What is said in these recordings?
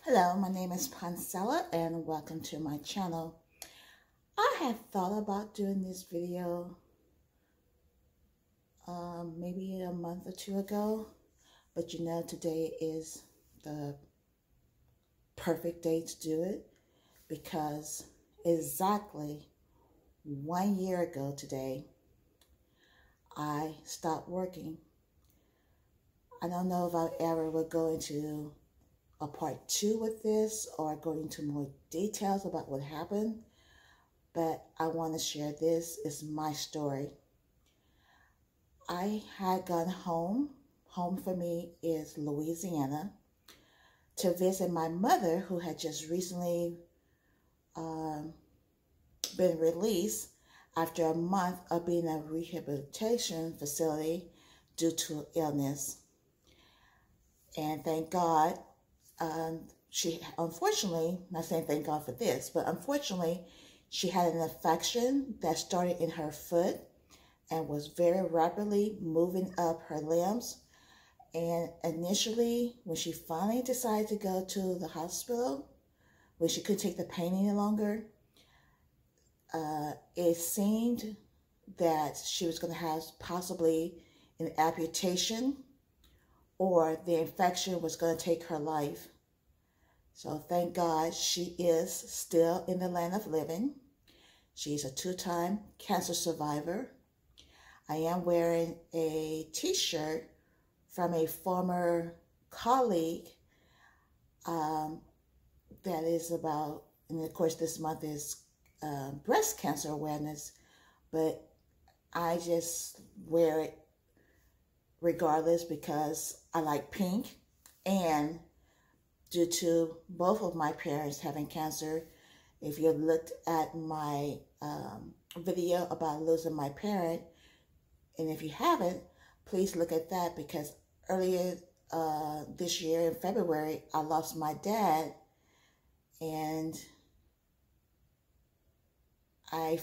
Hello, my name is Pancella and welcome to my channel. I have thought about doing this video maybe a month or two ago, but today is the perfect day to do it because exactly 1 year ago today, I stopped working. I don't know if I ever will go into a part 2 with this or go into more details about what happened, but I want to share this. Is my story. I had gone home for me is Louisiana, to visit my mother who had just recently been released after a month of being in a rehabilitation facility due to illness. And thank God, she unfortunately, not saying thank God for this, but unfortunately, she had an infection that started in her foot and was very rapidly moving up her limbs. And initially, when she finally decided to go to the hospital, when she couldn't take the pain any longer, it seemed that she was going to have possibly an amputation or the infection was going to take her life. So thank God she is still in the land of living. She's a 2-time cancer survivor. I am wearing a t-shirt from a former colleague that is about, and of course this month is breast cancer awareness, but I just wear it regardless because I like pink, and due to both of my parents having cancer, if you looked at my video about losing my parent, and if you haven't, please look at that, because earlier this year in February, I lost my dad, and I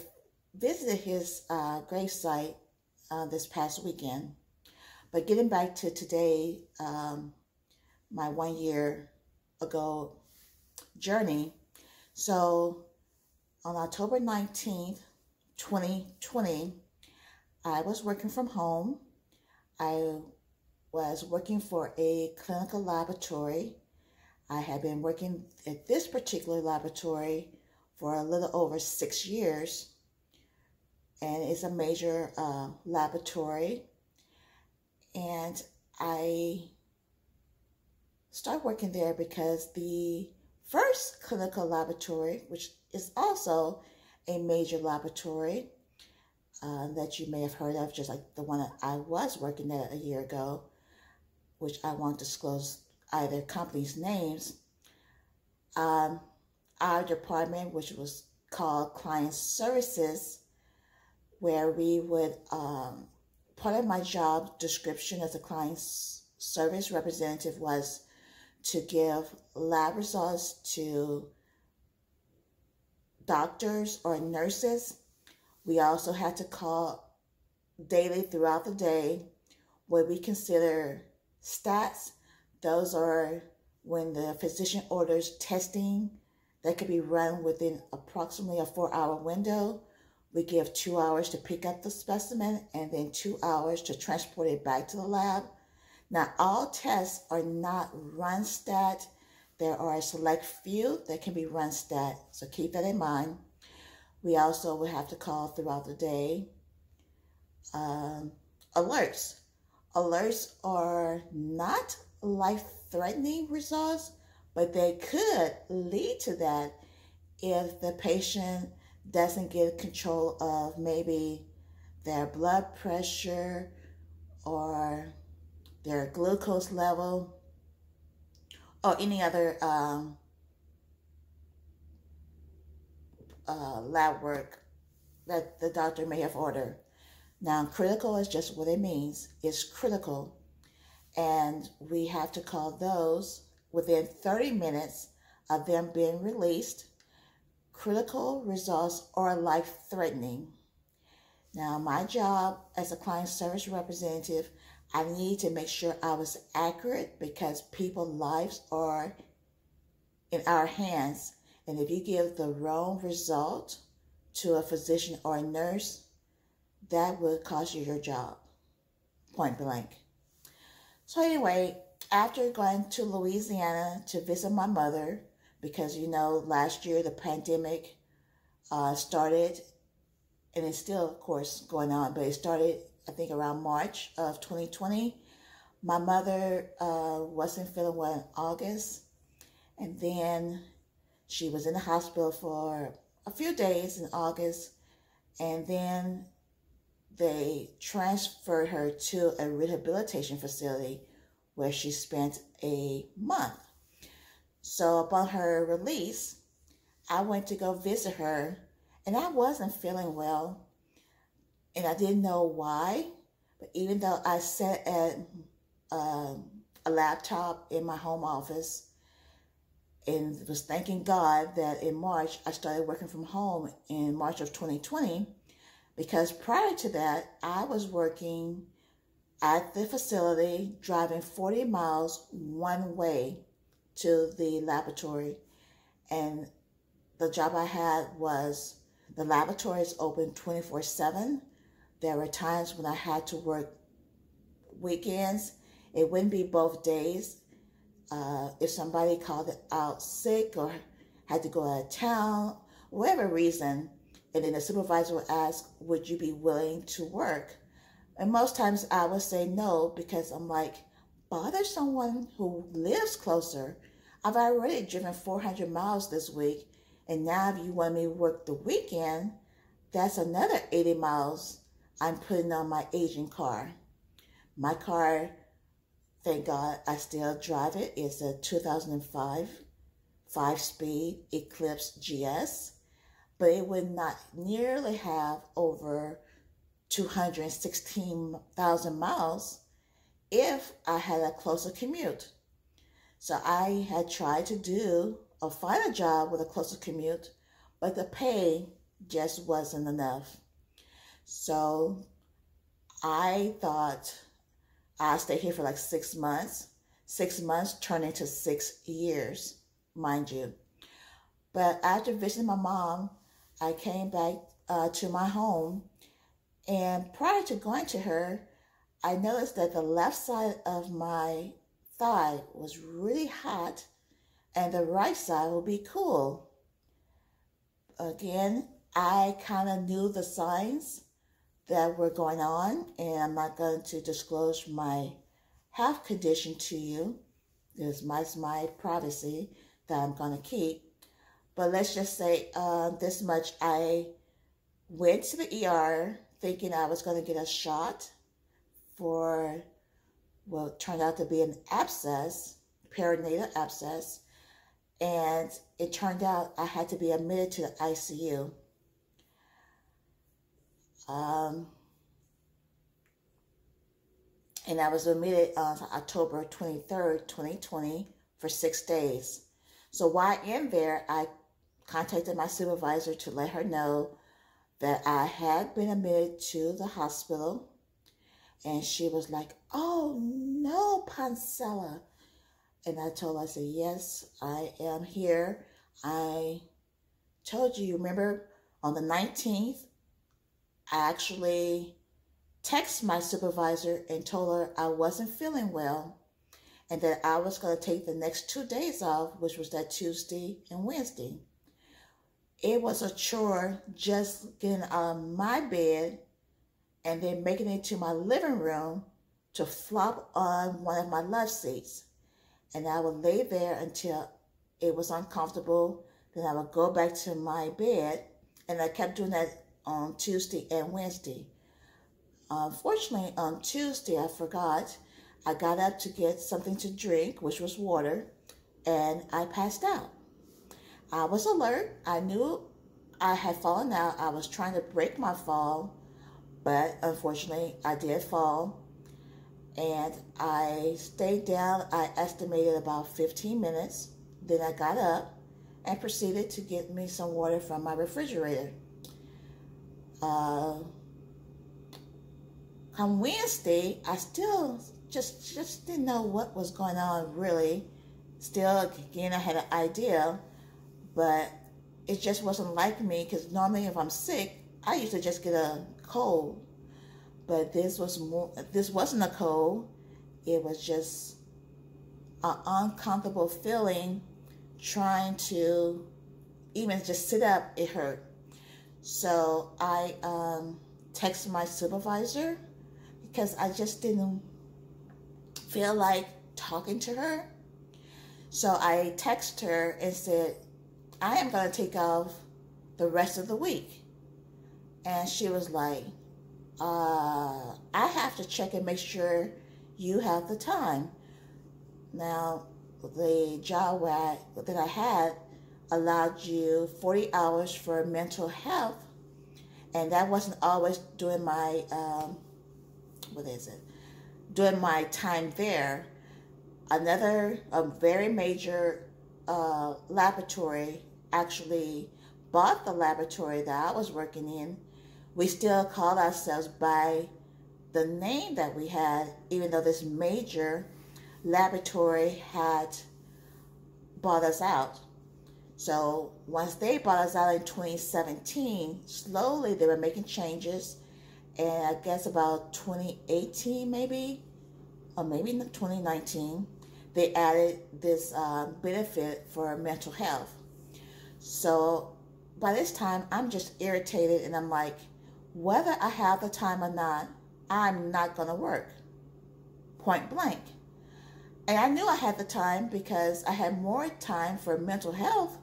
visited his gravesite this past weekend. But getting back to today, my 1 year ago journey. So on October 19th, 2020, I was working from home. I was working for a clinical laboratory. I had been working at this particular laboratory for a little over 6 years, and it's a major laboratory. And I started working there because the first clinical laboratory, which is also a major laboratory that you may have heard of, just like the one that I was working at a year ago, which I won't disclose either company's names, our department, which was called Client Services, where we would, part of my job description as a client service representative was to give lab results to doctors or nurses. We also had to call daily throughout the day what we consider stats. Those are when the physician orders testing that could be run within approximately a 4-hour window. We give 2 hours to pick up the specimen and then 2 hours to transport it back to the lab. Now, all tests are not run stat. There are a select few that can be run stat, so keep that in mind. We also will have to call throughout the day alerts. Alerts are not life-threatening results, but they could lead to that if the patient doesn't get control of maybe their blood pressure or their glucose level or any other lab work that the doctor may have ordered. Now, critical is just what it means. It's critical. And we have to call those within 30 minutes of them being released. Critical results are life-threatening. Now, my job as a client service representative, I need to make sure I was accurate because people's lives are in our hands. And if you give the wrong result to a physician or a nurse, that would cost you your job, point blank. So anyway, after going to Louisiana to visit my mother, because last year the pandemic started, and it's still, of course, going on, but it started, I think, around March of 2020. My mother wasn't feeling well in August, and then she was in the hospital for a few days in August, and then they transferred her to a rehabilitation facility where she spent a month. So upon her release, I went to go visit her, and I wasn't feeling well, and I didn't know why. But even though I sat at a laptop in my home office and was thanking God that in March I started working from home in March of 2020, because prior to that I was working at the facility, driving 40 miles one way to the laboratory. And the job I had was, the laboratory is open 24/7. There were times when I had to work weekends. It wouldn't be both days. If somebody called out sick or had to go out of town, whatever reason, and then the supervisor would ask, would you be willing to work? And most times I would say no, because I'm like, bother someone who lives closer. I've already driven 400 miles this week, and now if you want me to work the weekend, that's another 80 miles I'm putting on my aging car. My car, thank God, I still drive it. It's a 2005 5-speed Eclipse GS, but it would not nearly have over 216,000 miles if I had a closer commute. So I had tried to do or find a job with a closer commute, but the pay just wasn't enough. So I thought I'll stay here for like 6 months. 6 months turned into 6 years, mind you. But after visiting my mom, I came back to my home, and prior to going to her, I noticed that the left side of my thigh was really hot and the right side would be cool. Again, I kind of knew the signs that were going on, and I'm not going to disclose my health condition to you. It's my privacy that I'm going to keep. But let's just say this much. I went to the ER thinking I was going to get a shot for what turned out to be an abscess, perinatal abscess. And it turned out I had to be admitted to the ICU. And I was admitted on October 23rd, 2020 for 6 days. So while in there, I contacted my supervisor to let her know that I had been admitted to the hospital. And she was like, oh no, Pancella. And I told her, I said, yes, I am here. I told you, remember, on the 19th, I actually texted my supervisor and told her I wasn't feeling well and that I was going to take the next 2 days off, which was that Tuesday and Wednesday. It was a chore just getting out of my bed and then making it to my living room to flop on one of my love seats. And I would lay there until it was uncomfortable. Then I would go back to my bed, and I kept doing that on Tuesday and Wednesday. Unfortunately, on Tuesday, I forgot. I got up to get something to drink, which was water, and I passed out. I was alert. I knew I had fallen out. I was trying to break my fall, but unfortunately, I did fall. And I stayed down, I estimated about 15 minutes. Then I got up and proceeded to get me some water from my refrigerator. Come Wednesday, I still just didn't know what was going on really. still, again, I had an idea, but it just wasn't like me, because normally if I'm sick, I usually just get a cold. But this wasn't a cold. It was just an uncomfortable feeling. Trying to even just sit up, it hurt. So I texted my supervisor because I just didn't feel like talking to her. So I texted her and said, I am going to take off the rest of the week. And she was like, I have to check and make sure you have the time. Now, the job that I had allowed you 40 hours for mental health, and that wasn't always during my, during my time there. A very major laboratory actually bought the laboratory that I was working in. We still called ourselves by the name that we had, even though this major laboratory had bought us out. So once they bought us out in 2017, slowly they were making changes, and I guess about 2018 maybe, or maybe in 2019, they added this benefit for mental health. So by this time, I'm just irritated, and I'm like, whether I have the time or not, I'm not going to work, point blank. And I knew I had the time because I had more time for mental health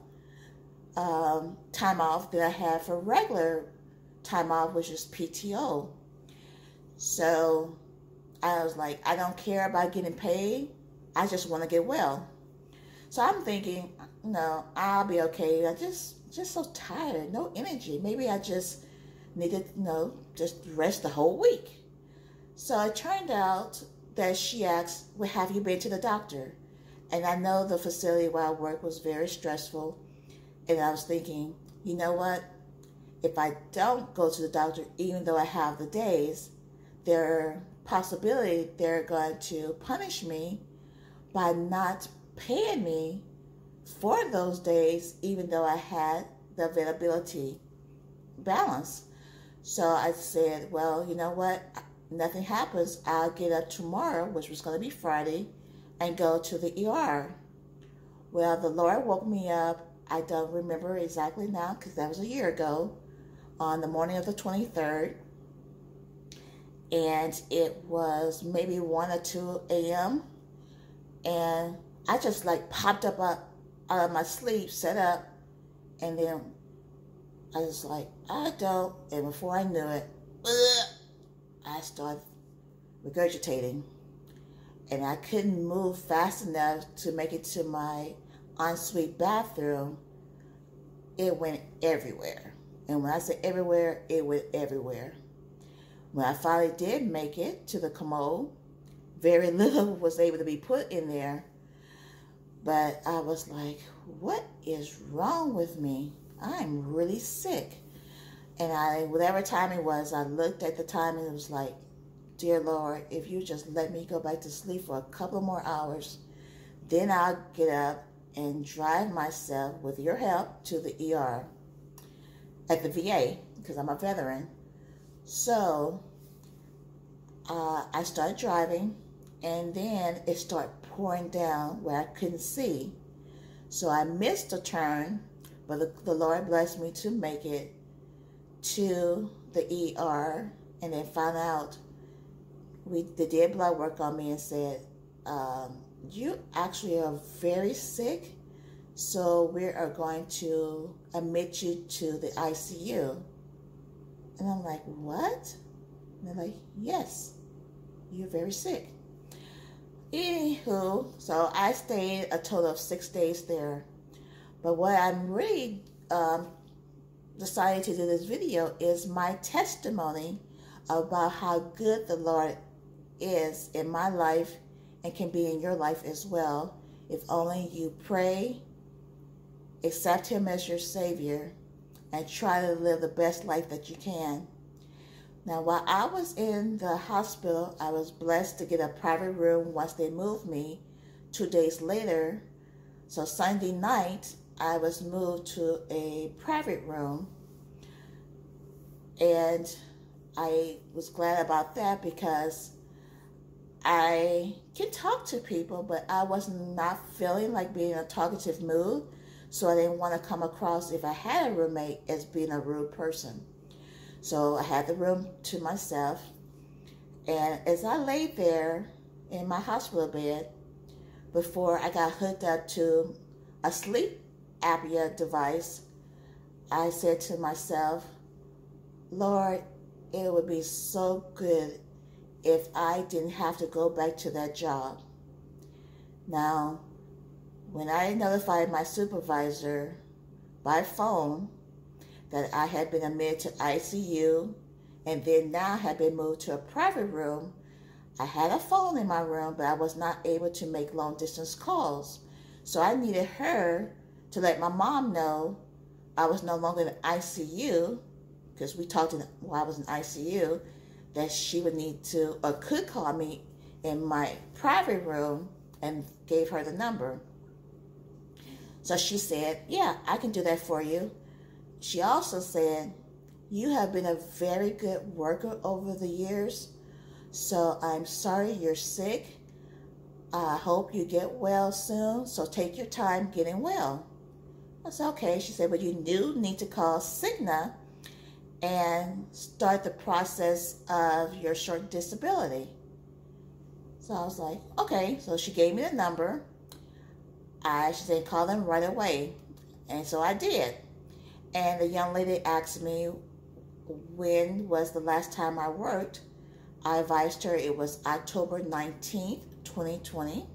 time off than I had for regular time off, which is PTO. So I was like, I don't care about getting paid. I just want to get well. So I'm thinking, no, I'll be okay. I just so tired, no energy. Maybe I just needed, just rest the whole week. So it turned out that she asked, well, have you been to the doctor? And I know the facility where I work was very stressful. And I was thinking, you know what? If I don't go to the doctor, even though I have the days, there's possibility they're going to punish me by not paying me for those days, even though I had the availability balance. So I said, well, you know what? Nothing happens. I'll get up tomorrow, which was going to be Friday, and go to the ER. Well, the Lord woke me up. I don't remember exactly now because that was a year ago, on the morning of the 23rd. And it was maybe 1 or 2 a.m. And I just like popped up out of my sleep, sat up, and then I was like, I don't. And before I knew it, I started regurgitating. And I couldn't move fast enough to make it to my ensuite bathroom. It went everywhere. And when I say everywhere, it went everywhere. When I finally did make it to the commode, very little was able to be put in there. But I was like, what is wrong with me? I'm really sick. And whatever time it was, I looked at the time and it was like, dear Lord, if you just let me go back to sleep for a couple more hours, then I'll get up and drive myself, with your help, to the ER at the VA, because I'm a veteran. So I started driving, and then it started pouring down where I couldn't see. So I missed a turn, but the Lord blessed me to make it to the ER, and then found out they did blood work on me and said, you actually are very sick, so we are going to admit you to the ICU. And I'm like, what? And they're like, yes, you're very sick. Anywho, so I stayed a total of 6 days there. But what I'm really decided to do this video is my testimony about how good the Lord is in my life and can be in your life as well, if only you pray, accept Him as your Savior, and try to live the best life that you can. Now, while I was in the hospital, I was blessed to get a private room once they moved me. 2 days later, So Sunday night, I was moved to a private room, and I was glad about that because I can talk to people, but I was not feeling like being in a talkative mood, so I didn't want to come across, if I had a roommate, as being a rude person. So I had the room to myself, and as I laid there in my hospital bed, before I got hooked up to a sleep apnea device, I said to myself, Lord, it would be so good if I didn't have to go back to that job. Now, when I notified my supervisor by phone that I had been admitted to ICU and then now had been moved to a private room, I had a phone in my room, but I was not able to make long distance calls. So I needed her to let my mom know I was no longer in ICU, because we talked while I was in ICU, that she would need to or could call me in my private room, and gave her the number. So she said, yeah, I can do that for you. She also said, you have been a very good worker over the years, so I'm sorry you're sick. I hope you get well soon, so take your time getting well. I said, okay. She said, but you do need to call Cigna and start the process of your short disability. So I was like, okay. So she gave me the number. She said, call them right away. And so I did. And the young lady asked me when was the last time I worked. I advised her it was October 19th, 2020.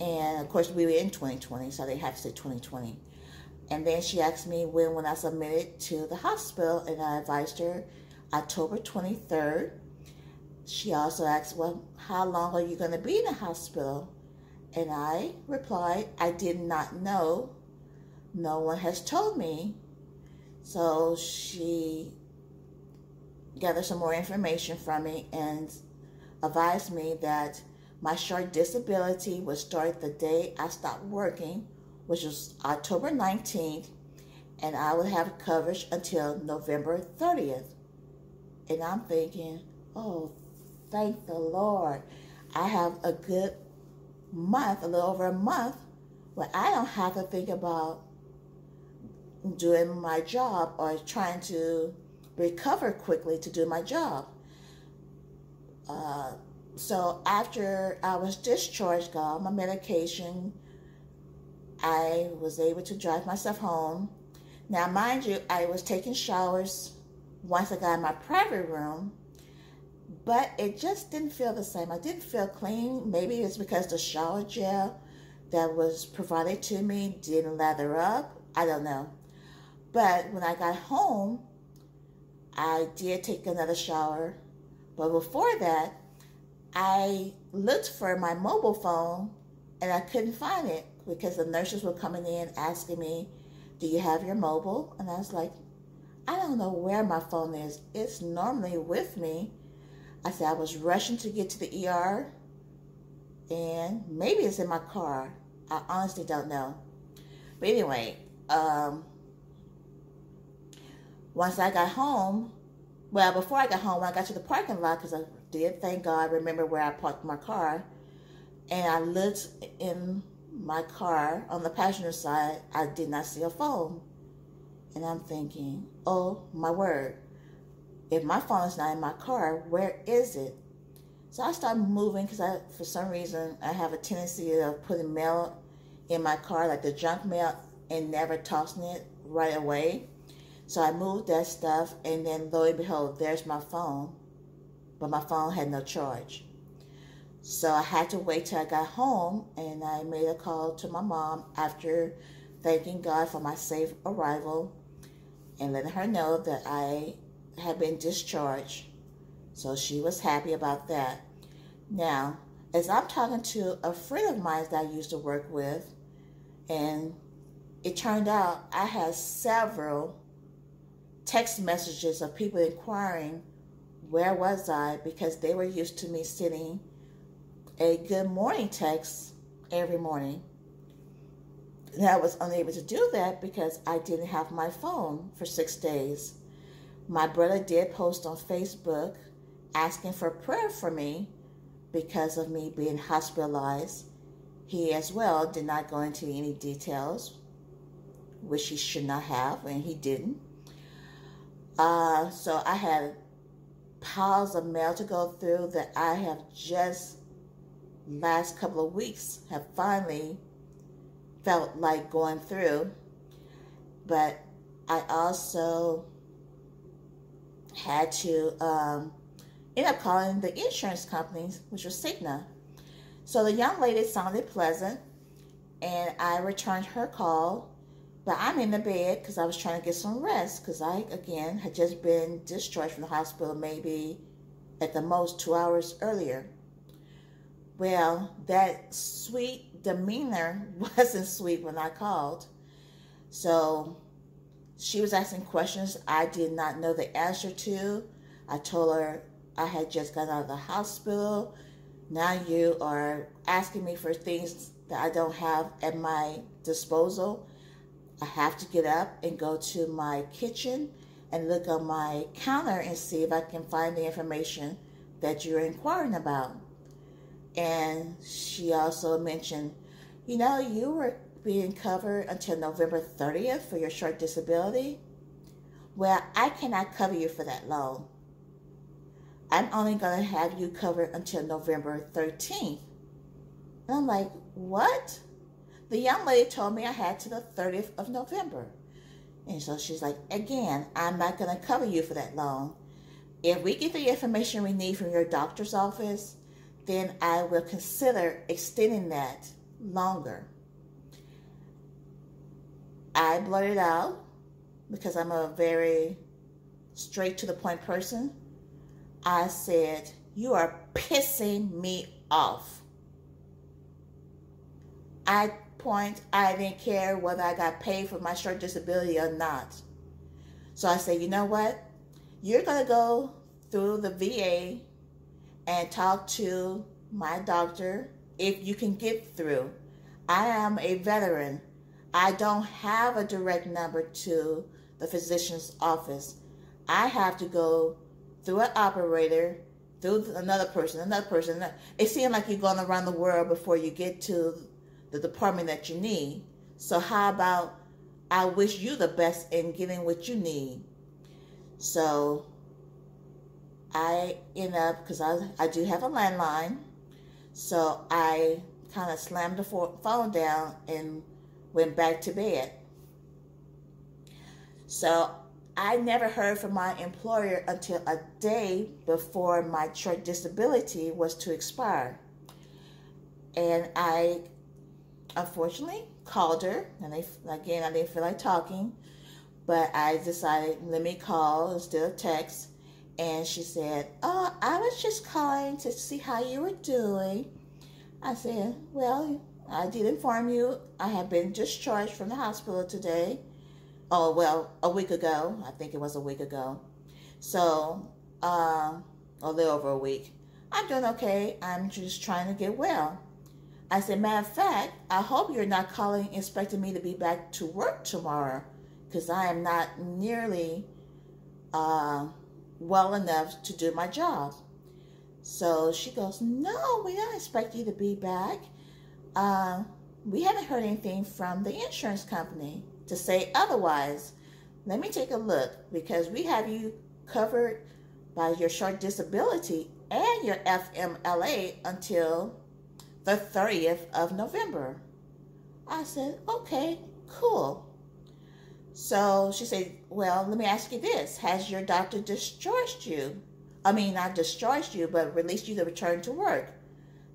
And of course, we were in 2020, so they have to say 2020. And then she asked me when I submitted to the hospital, and I advised her October 23rd. She also asked, well, how long are you going to be in the hospital? And I replied, I did not know. No one has told me. So she gathered some more information from me and advised me that my short disability would start the day I stopped working, which was October 19th, and I would have coverage until November 30th. And I'm thinking, oh, thank the Lord. I have a good month, a little over a month, where I don't have to think about doing my job or trying to recover quickly to do my job. So after I was discharged, got all my medication, I was able to drive myself home. Now, mind you, I was taking showers once I got in my private room, but it just didn't feel the same. I didn't feel clean. Maybe it's because the shower gel that was provided to me didn't lather up. I don't know. But when I got home, I did take another shower. But before that, I looked for my mobile phone and I couldn't find it because the nurses were coming in asking me, do you have your mobile? And I was like, I don't know where my phone is. It's normally with me. I said I was rushing to get to the ER, and maybe it's in my car. I honestly don't know. But anyway, once I got home, well, before I got home, when I got to the parking lot, because I did, thank God, remember where I parked my car, and I looked in my car on the passenger side, I did not see a phone. And I'm thinking, oh my word, if my phone is not in my car, where is it? So I started moving because for some reason, I have a tendency of putting mail in my car, like the junk mail, and never tossing it right away. So I moved that stuff, and then lo and behold, there's my phone. But my phone had no charge. So I had to wait till I got home, and I made a call to my mom after thanking God for my safe arrival and letting her know that I had been discharged. So she was happy about that. Now, as I'm talking to a friend of mine that I used to work with, and it turned out I had several text messages of people inquiring where was I, because they were used to me sending a good morning text every morning. And I was unable to do that because I didn't have my phone for 6 days. My brother did post on Facebook asking for prayer for me because of me being hospitalized. He as well did not go into any details, which he should not have, and he didn't. So I had piles of mail to go through that I have just last couple of weeks have finally felt like going through. But I also had to end up calling the insurance company, which was Cigna. So the young lady sounded pleasant, and I returned her call. But I'm in the bed because I was trying to get some rest because I, again, had just been discharged from the hospital maybe at the most 2 hours earlier. Well, that sweet demeanor wasn't sweet when I called. So she was asking questions I did not know the answer to. I told her I had just gotten out of the hospital. Now you are asking me for things that I don't have at my disposal. I have to get up and go to my kitchen and look on my counter and see if I can find the information that you're inquiring about. And she also mentioned, you know, you were being covered until November 30th for your short disability. Well, I cannot cover you for that long. I'm only going to have you covered until November 13th. And I'm like, what? The young lady told me I had to the 30th of November. And so she's like, again, I'm not going to cover you for that long. If we get the information we need from your doctor's office, then I will consider extending that longer. I blurted out, because I'm a very straight to the point person, I said, you are pissing me off. I didn't care whether I got paid for my short disability or not. So I said, you know what? You're going to go through the VA and talk to my doctor if you can get through. I am a veteran. I don't have a direct number to the physician's office. I have to go through an operator, through another person. It seems like you're going around the world before you get to the department that you need. So how about I wish you the best in getting what you need. So I end up, because I do have a landline, so I kind of slammed the phone down and went back to bed. So I never heard from my employer until a day before my short disability was to expire. And I unfortunately called her, and again, I didn't feel like talking, but I decided, let me call instead of text. And she said, oh, I was just calling to see how you were doing. I said, well, I did inform you I have been discharged from the hospital today. Oh, well, a week ago. I think it was a week ago. So, a little over a week. I'm doing okay. I'm just trying to get well. I said, matter of fact, I hope you're not calling expecting me to be back to work tomorrow, because I am not nearly well enough to do my job. So she goes, no, we don't expect you to be back. We haven't heard anything from the insurance company to say otherwise. Let me take a look, because we have you covered by your short disability and your FMLA until the 30th of November. I said, okay, cool. So she said, well, let me ask you this. Has your doctor discharged you? I mean, not discharged you, but released you to return to work?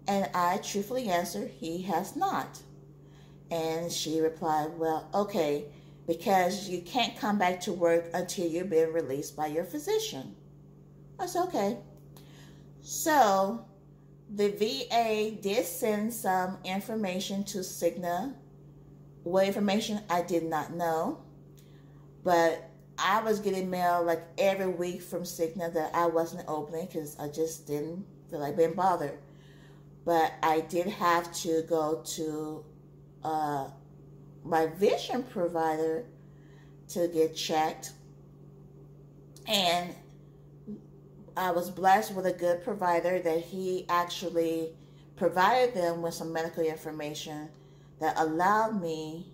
And I truthfully answered, he has not. And she replied, well, okay, because you can't come back to work until you've been released by your physician. I said, okay. So the VA did send some information to Cigna. What information, I did not know. But I was getting mail like every week from Cigna that I wasn't opening because I just didn't feel like being bothered. But I did have to go to my vision provider to get checked, and I was blessed with a good provider that he actually provided them with some medical information that allowed me,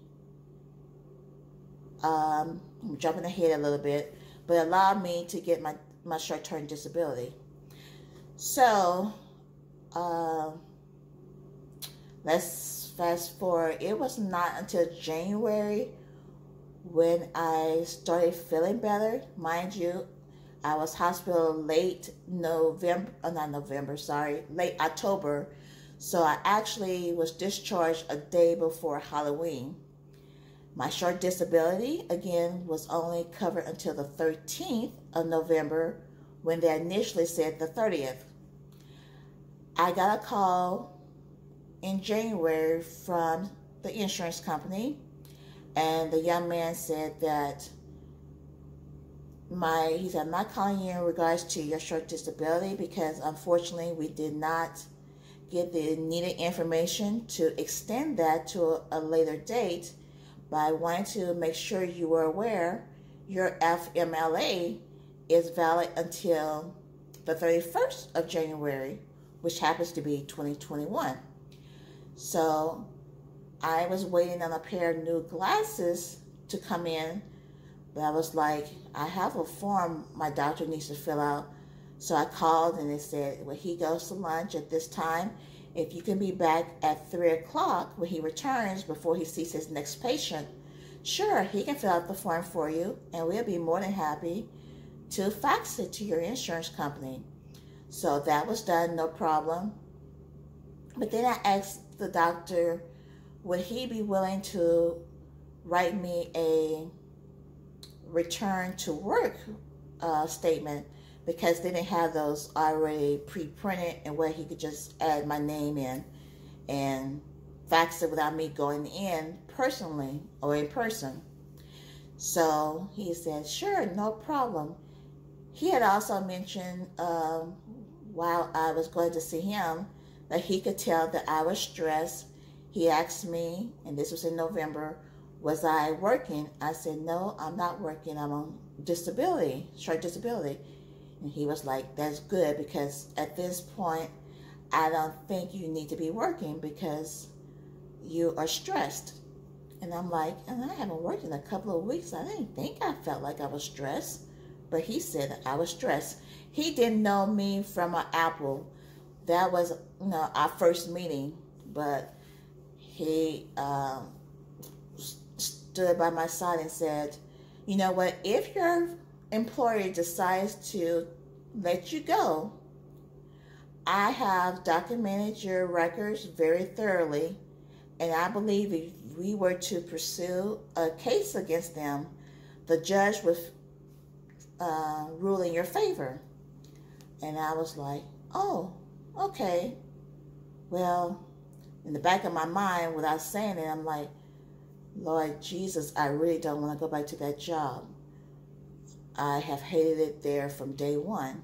I'm jumping ahead a little bit, but allowed me to get my short-term disability. So, let's fast forward. It was not until January when I started feeling better. Mind you, I was hospital late October. So I actually was discharged a day before Halloween. My short disability, again, was only covered until the 13th of November when they initially said the 30th. I got a call in January from the insurance company, and the young man said that he said, I'm not calling you in regards to your short disability because unfortunately we did not get the needed information to extend that to a later date, but I wanted to make sure you were aware your FMLA is valid until the 31st of January, which happens to be 2021. So I was waiting on a pair of new glasses to come in, but I was like, I have a form my doctor needs to fill out. So I called and they said, well, he goes to lunch at this time. If you can be back at 3 o'clock when he returns before he sees his next patient, sure, he can fill out the form for you and we'll be more than happy to fax it to your insurance company. So that was done, no problem. But then I asked the doctor, would he be willing to write me a return to work statement, because they didn't have those already pre-printed and where he could just add my name in and fax it without me going in personally or in person. So he said, sure, no problem. He had also mentioned while I was going to see him that he could tell that I was stressed. He asked me, and this was in November, was I working? I said, no, I'm not working. I'm on disability, short disability. And he was like, that's good, because at this point, I don't think you need to be working because you are stressed. And I'm like, and I haven't worked in a couple of weeks. I didn't think I felt like I was stressed. But he said I was stressed. He didn't know me from an apple. That was, our first meeting. But he stood by my side and said, you know what, if your employer decides to let you go, I have documented your records very thoroughly, and I believe if we were to pursue a case against them, the judge would rule in your favor. And I was like, oh, okay. Well, in the back of my mind, without saying it, I'm like, Lord Jesus, I really don't want to go back to that job. I have hated it there from day one,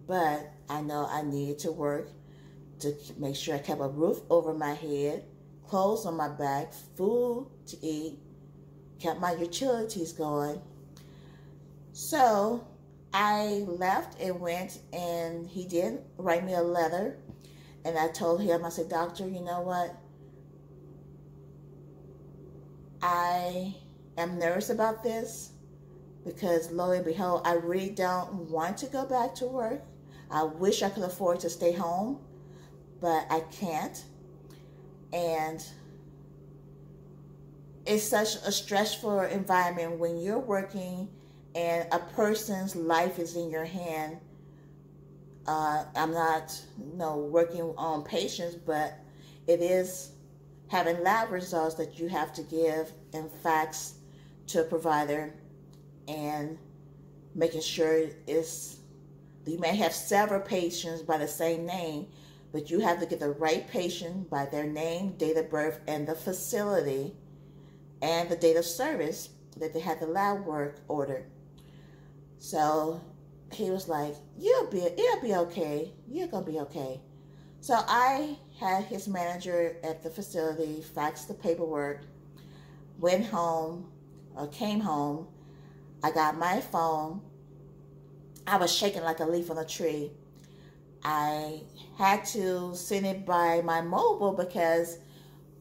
but I know I needed to work to make sure I kept a roof over my head, clothes on my back, food to eat, kept my utilities going. So I left and went, and he did write me a letter, and I told him, I said, doctor, you know what? I am nervous about this because, lo and behold, I really don't want to go back to work. I wish I could afford to stay home, but I can't. And it's such a stressful environment when you're working and a person's life is in your hand. I'm not, working on patients, but it is having lab results that you have to give and fax to a provider, and making sure you may have several patients by the same name, but you have to get the right patient by their name, date of birth, and the facility, and the date of service that they had the lab work ordered. So he was like, it'll be okay. You're going to be okay. So I had his manager at the facility fax the paperwork. went home or came home, I got my phone. I was shaking like a leaf on a tree. I had to send it by my mobile because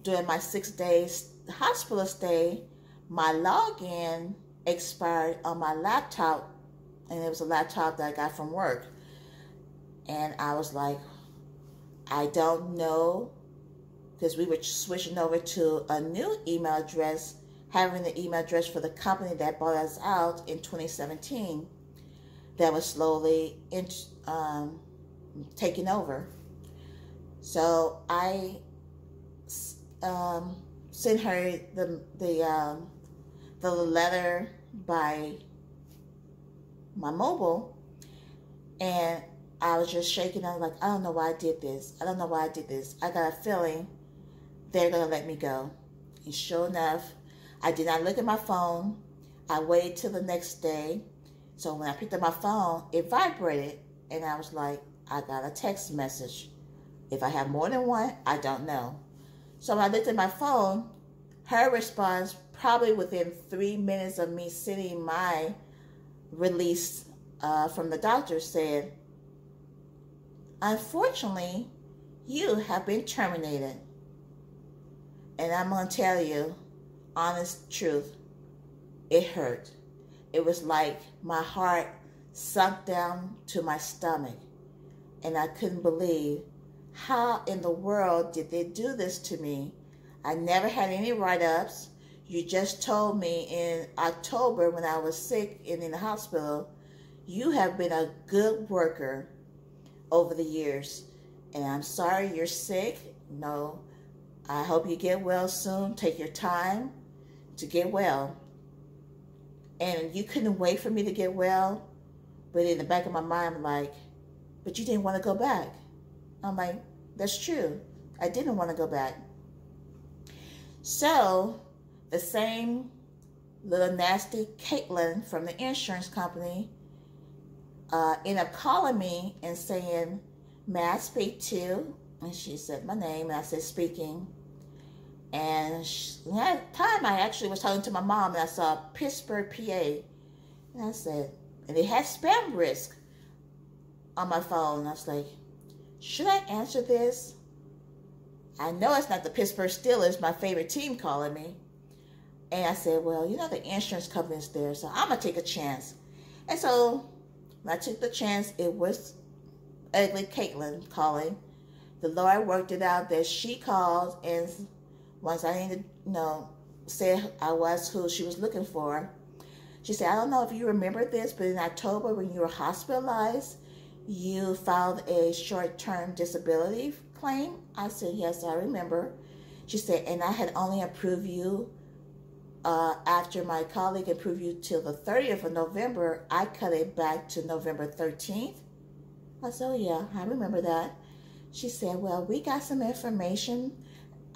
during my 6 days hospital stay, my login expired on my laptop, and it was a laptop that I got from work. And I was like, I don't know, because we were switching over to a new email address, having the email address for the company that bought us out in 2017 that was slowly taking over. So I sent her the letter by my mobile, and I was just shaking. I was like, I don't know why I did this. I don't know why I did this. I got a feeling they're going to let me go. And sure enough, I did not look at my phone. I waited till the next day. So when I picked up my phone, it vibrated. And I was like, I got a text message. If I have more than one, I don't know. So when I looked at my phone, her response, probably within 3 minutes of me sending my release from the doctor, said, unfortunately, you have been terminated. And I'm going to tell you, honest truth, it hurt. It was like my heart sunk down to my stomach. And I couldn't believe, how in the world did they do this to me? I never had any write-ups. You just told me in October when I was sick and in the hospital, you have been a good worker over the years. And I'm sorry you're sick. No, I hope you get well soon. Take your time to get well. And you couldn't wait for me to get well. But in the back of my mind, I'm like, but you didn't want to go back. I'm like, that's true. I didn't want to go back. So the same little nasty Caitlin from the insurance company ended up calling me and saying, may I speak to? And she said my name, and I said, speaking. And at that time, I actually was talking to my mom, and I saw Pittsburgh, PA. And I said, and it had spam risk on my phone. And I was like, should I answer this? I know it's not the Pittsburgh Steelers, my favorite team, calling me. And I said, well, you know, the insurance company's there, so I'm going to take a chance. And so when I took the chance, it was ugly Caitlin calling. The Lord worked it out that she called, and once I needed to say I was who she was looking for, she said, I don't know if you remember this, but in October when you were hospitalized, you filed a short-term disability claim. I said, yes, I remember. She said, and I had only approved you after my colleague approved you till the 30th of November. I cut it back to November 13th. I said, oh yeah, I remember that. She said, well, we got some information.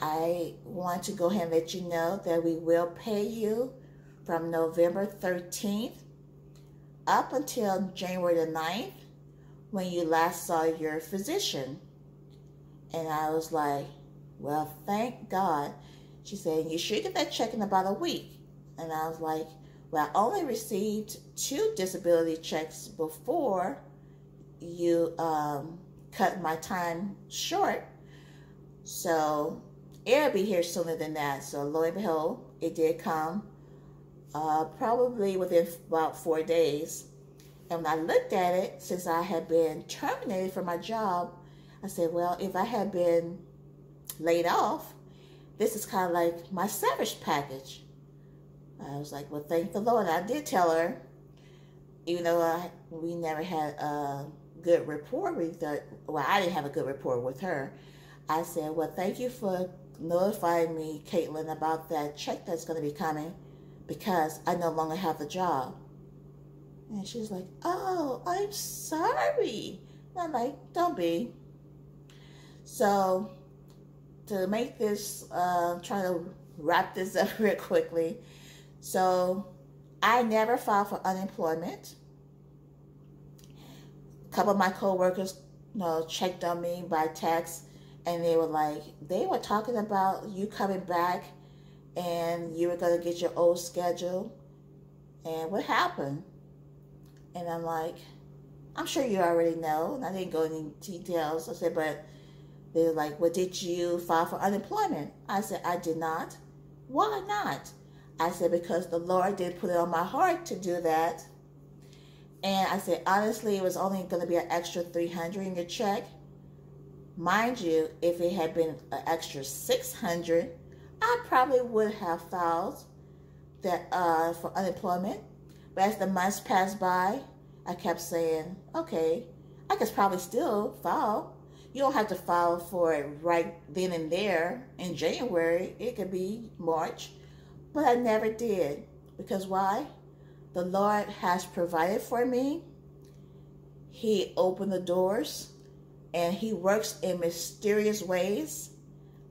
I want to go ahead and let you know that we will pay you from November 13th up until January the 9th when you last saw your physician. And I was like, well, thank God. She said, you should get that check in about a week. And I was like, well, I only received 2 disability checks before you cut my time short. So it'll be here sooner than that. So lo and behold, it did come probably within about 4 days. And when I looked at it, since I had been terminated from my job, I said, well, if I had been laid off, this is kind of like my severance package. I was like, well, thank the Lord. I did tell her, even though we never had a good rapport with her, well, I didn't have a good rapport with her. I said, well, thank you for notifying me, Caitlin, about that check that's going to be coming because I no longer have the job. And she was like, oh, I'm sorry. And I'm like, don't be. So to make this, try to wrap this up real quickly. So I never filed for unemployment. A couple of my coworkers, checked on me by text, and they were talking about you coming back and you were going to get your old schedule. And what happened? And I'm like, I'm sure you already know. And I didn't go into details. I said, but they were like, well, did you file for unemployment? I said, I did not. Why not? I said, because the Lord did put it on my heart to do that. And I said, honestly, it was only going to be an extra $300 in your check. Mind you, if it had been an extra $600, I probably would have filed that for unemployment. But as the months passed by, I kept saying, okay, I could probably still file. You don't have to file for it right then and there in January. It could be March. But I never did. Because why? The Lord has provided for me. He opened the doors, and He works in mysterious ways.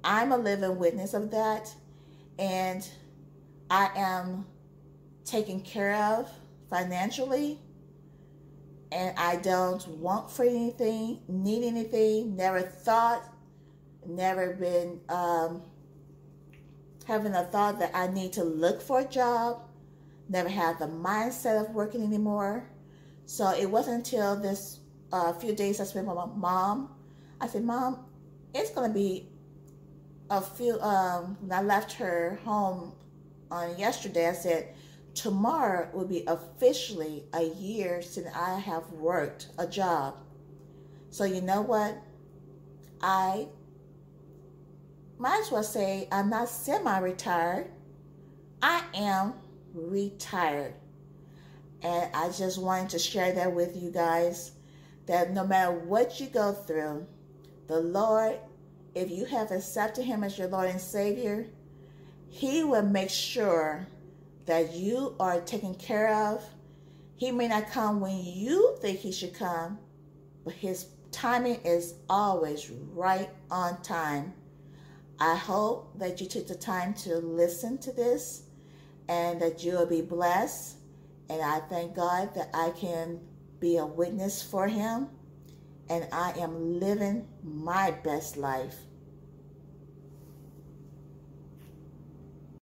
I'm a living witness of that. And I am taken care of financially. And I don't want for anything, need anything, never thought, never been having a thought that I need to look for a job, never had the mindset of working anymore. So it wasn't until this few days I spent with my mom. I said, Mom, it's going to be a few, when I left her home on yesterday, I said, tomorrow will be officially a year since I have worked a job. So you know what? I might as well say I'm not semi-retired. I am retired. And I just wanted to share that with you guys, that no matter what you go through, the Lord, if you have accepted Him as your Lord and Savior, He will make sure that you are taken care of. He may not come when you think He should come, but His timing is always right on time. I hope that you took the time to listen to this and that you will be blessed. And I thank God that I can be a witness for Him. And I am living my best life.